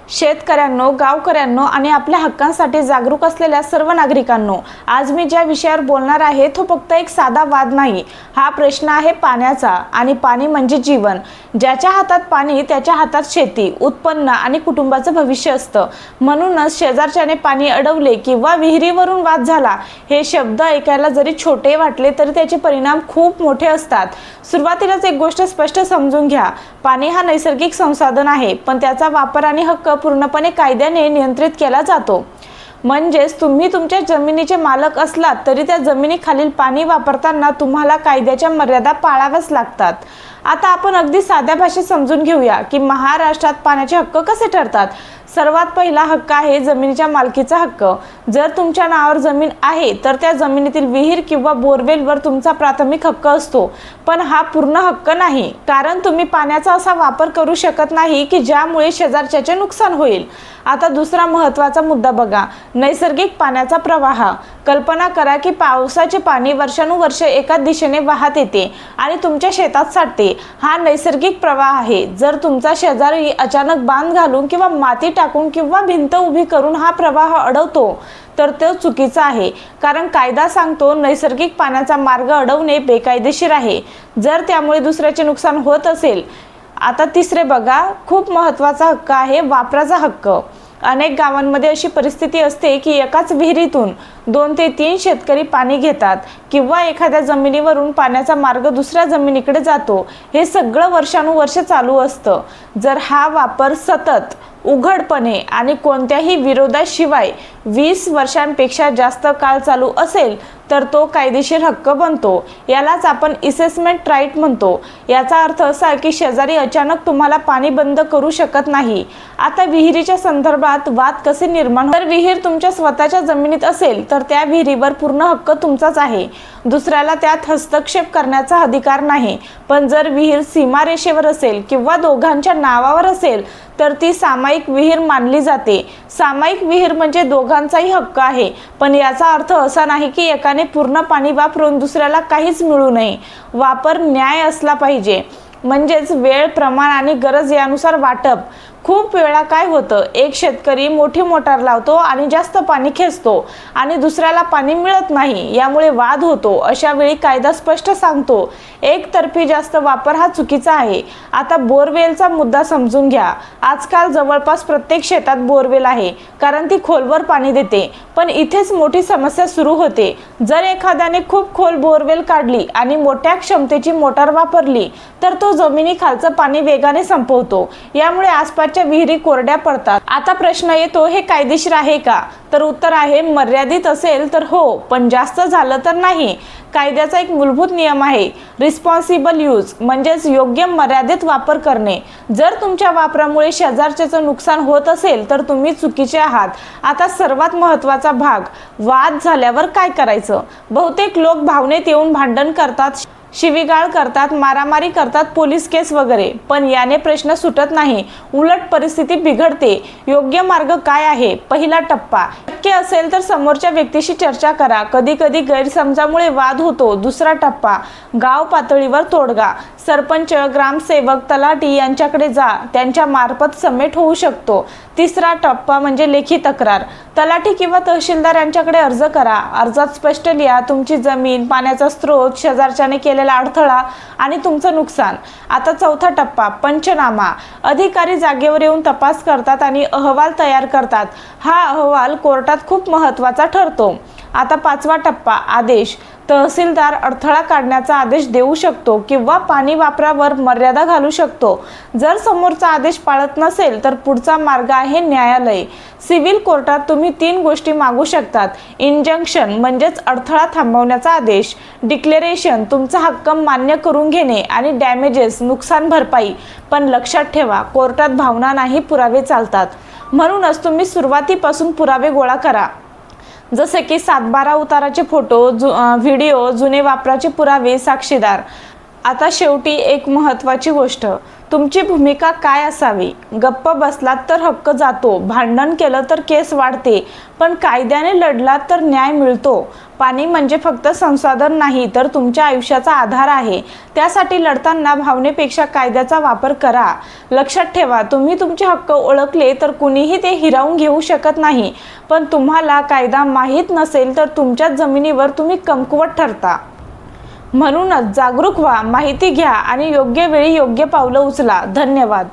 शेतकऱ्यांनो, गावकऱ्यांनो आणि आपल्या हक्कांसाठी जागरूक असलेल्या सर्व नागरिकांनो, आज मी ज्या विषयावर बोलणार आहे तो फक्त एक साधा वाद नाही. हा प्रश्न आहे पाण्याचा. आणि पाणी म्हणजे जीवन. ज्याच्या हातात पाणी त्याच्या हातात शेती, उत्पन्न आणि कुटुंबाचं भविष्य असतं. म्हणूनच शेजारच्याने पाणी अडवले किंवा विहिरीवरून वाद झाला हे शब्द ऐकायला जरी छोटे वाटले तरी त्याचे परिणाम खूप मोठे असतात. सुरुवातीलाच एक गोष्ट स्पष्ट समजून घ्या. पाणी हा नैसर्गिक संसाधन आहे, पण त्याचा वापर आणि हक्क पूर्णपणे कायद्याने नियंत्रित केला जातो. म्हणजेच तुम्ही तुमच्या जमिनीचे मालक असलात तरी त्या जमिनीखालील पाणी वापरताना तुम्हाला कायद्याच्या मर्यादा पाळाव्याच लागतात. आता आपण अगदी साध्या भाषेत समजून घेऊया की महाराष्ट्रात पाण्याचे हक्क कसे ठरतात. सर्वात पहिला हक्क आहे जमिनीच्या मालकीचा हक्क. जर तुमच्या नावावर जमीन आहे तर त्या जमिनीतील विहीर किंवा बोरवेलवर तुमचा प्राथमिक हक्क असतो. पण हा पूर्ण हक्क नाही, कारण तुम्ही पाण्याचा असा वापर करू शकत नाही की ज्यामुळे शेजारच्याचे नुकसान होईल. आता दुसरा महत्त्वाचा मुद्दा बघा, नैसर्गिक पाण्याचा प्रवाह. कल्पना करा की पावसाचे पाणी वर्षानुवर्ष एका दिशेने वाहत येते आणि तुमच्या शेतात साठते. हा नैसर्गिक प्रवाह आहे. जर तुमचा शेजारी अचानक बांध घालून किंवा माती टाकून किंवा भिंत उभी करून हा प्रवाह अडवतो तर तो चुकीचा आहे, कारण कायदा सांगतो नैसर्गिक पाण्याचा मार्ग अडवणे बेकायदेशीर आहे, जर त्यामुळे दुसऱ्याचे नुकसान होत असेल. आता तिसरे बघा, खूप महत्त्वाचा हक्क आहे वापराचा हक्क. अनेक गावांमध्ये अशी परिस्थिती असते की एकाच विहिरीतून 2 ते 3 शेतकरी पाणी घेतात किंवा एखाद्या जमिनीवरून पाण्याचा मार्ग दुसऱ्या जमिनीकडे जातो. हे सगळं वर्षानुवर्ष चालू असतं. जर हा वापर सतत, उघडपणे आणि कोणत्याही विरोधाशिवाय 20 वर्षांपेक्षा जास्त काळ चालू असेल तर तो कायदेशीर हक्क बनतो. यालाच आपण असेसमेंट राईट म्हणतो. याचा अर्थ असा की शेजारी अचानक तुम्हाला पाणी बंद करू शकत नाही. आता विहिरीच्या संदर्भात वाद कसे निर्माण होतात. जर विहीर तुमच्या स्वतःच्या जमिनीत असेल तर त्या विहिरीवर पूर्ण हक्क तुमचाच आहे. दुसऱ्याला त्यात हस्तक्षेप करण्याचा अधिकार नाही. पण जर विहीर सीमारेषेवर असेल किंवा दोघांच्या नावावर असेल तर ती सामायिक विहीर मानली जाते. सामायिक विहीर म्हणजे दोघांचाही हक्क आहे, पण याचा अर्थ असा नाही की एकाने पूर्ण पाणी वापरून दुसऱ्याला काहीच मिळू नये. वापर न्याय असला पाहिजे, म्हणजेच वेळ, प्रमाण आणि गरज यानुसार वाटप. खूप वेळा काय होतं, एक शेतकरी मोठी मोटार लावतो आणि जास्त पाणी खेचतो आणि दुसऱ्याला पाणी मिळत नाही. यामुळे वाद होतो. अशा वेळी कायदा स्पष्ट सांगतो एकतर्फी जास्त वापर हा चुकीचा आहे. आता बोरवेलचा मुद्दा समजून घ्या. आजकाल जवळपास प्रत्येक शेतात बोरवेल आहे, कारण ती खोलवर पाणी देते. पण इथेच मोठी समस्या सुरू होते. जर एखाद्याने खूप खोल बोरवेल काढली आणि मोठ्या क्षमतेची मोटार वापरली तर तो जमिनीखालचं पाणी वेगाने संपवतो. यामुळे आसपासच्या विहिरी कोरड्या पडतात. आता प्रश्न येतो, हे कायदेशीर आहे का? तर उत्तर आहे, मर्यादित असेल तर हो, पण जास्त झालं तर नाही. कायद्याचा एक मूलभूत नियम आहे, रिस्पॉन्सिबल यूज, म्हणजेच योग्य मर्यादित वापर करणे. जर तुमच्या वापरामुळे शेजारच्याचं नुकसान होत असेल तर तुम्ही चुकीचे आहात. आता सर्वात महत्त्वाचा भाग, वाद झाल्यावर काय करायचं. बहुतेक लोक भावनेत येऊन भांडण करतात, शिवीगाळ करतात, मारामारी करतात, पोलीस केस वगैरे. पण याने प्रश्न सुटत नाही, उलट परिस्थिती बिघडते. योग्य मार्ग काय आहे? पहिला टप्पा, शक्य असेल तर समोरच्या व्यक्तीशी चर्चा करा. कधी कधी गैरसमजामुळे वाद होतो. दुसरा टप्पा, गाव पातळीवर तोडगा. सरपंच, ग्रामसेवक, तलाठी यांच्याकडे जा, त्यांच्या मार्फत समेट होऊ शकतो. तिसरा टप्पा म्हणजे लेखी तक्रार. तलाठी किंवा तहसीलदार यांच्याकडे अर्ज करा. अर्जात स्पष्ट लिहा तुमची जमीन, पाण्याचा स्रोत, शेजारच्याने केलेला अडथळा आणि तुमचं नुकसान. आता चौथा टप्पा, पंचनामा. अधिकारी जागेवर येऊन तपास करतात आणि अहवाल तयार करतात. हा अहवाल कोर्टात खूप महत्त्वाचा ठरतो. आता पाचवा टप्पा, आदेश. तहसीलदार अडथळा काढण्याचा आदेश देऊ शकतो किंवा पाणी वापरावर मर्यादा घालू शकतो. जर समोरचा आदेश पाळत नसेल तर पुढचा मार्ग आहे न्यायालय. सिव्हिल कोर्टात तुम्ही 3 गोष्टी मागू शकतात. इंजंक्शन म्हणजेच अडथळा थांबवण्याचा आदेश, डिक्लेरेशन तुमचा हक्क मान्य करून घेणे आणि डॅमेजेस नुकसान भरपाई. पण लक्षात ठेवा, कोर्टात भावना नाही, पुरावे चालतात. म्हणूनच तुम्ही सुरुवातीपासून पुरावे गोळा करा, जसे की 7/12 उताराचे फोटो, व्हिडिओ, जुने वापराचे पुरावे, साक्षीदार. आता शेवटी एक महत्त्वाची गोष्ट, तुमची भूमिका काय असावी? गप्प बसलात तर हक्क जातो, भांडण केलं तर केस वाढते, पण कायद्याने लढलात तर न्याय मिळतो. पाणी म्हणजे फक्त संसाधन नाही, तर तुमच्या आयुष्याचा आधार आहे. त्यासाठी लढताना भावनेपेक्षा कायद्याचा वापर करा. लक्षात ठेवा, तुम्ही तुमचे हक्क ओळखले तर कुणीही ते हिरावून घेऊ शकत नाही, पण तुम्हाला कायदा माहीत नसेल तर तुमच्याच जमिनीवर तुम्ही कमकुवत ठरता. म्हणूनच जागरूक व्हा, माहिती घ्या आणि योग्य वेळी योग्य पावलं उचला. धन्यवाद.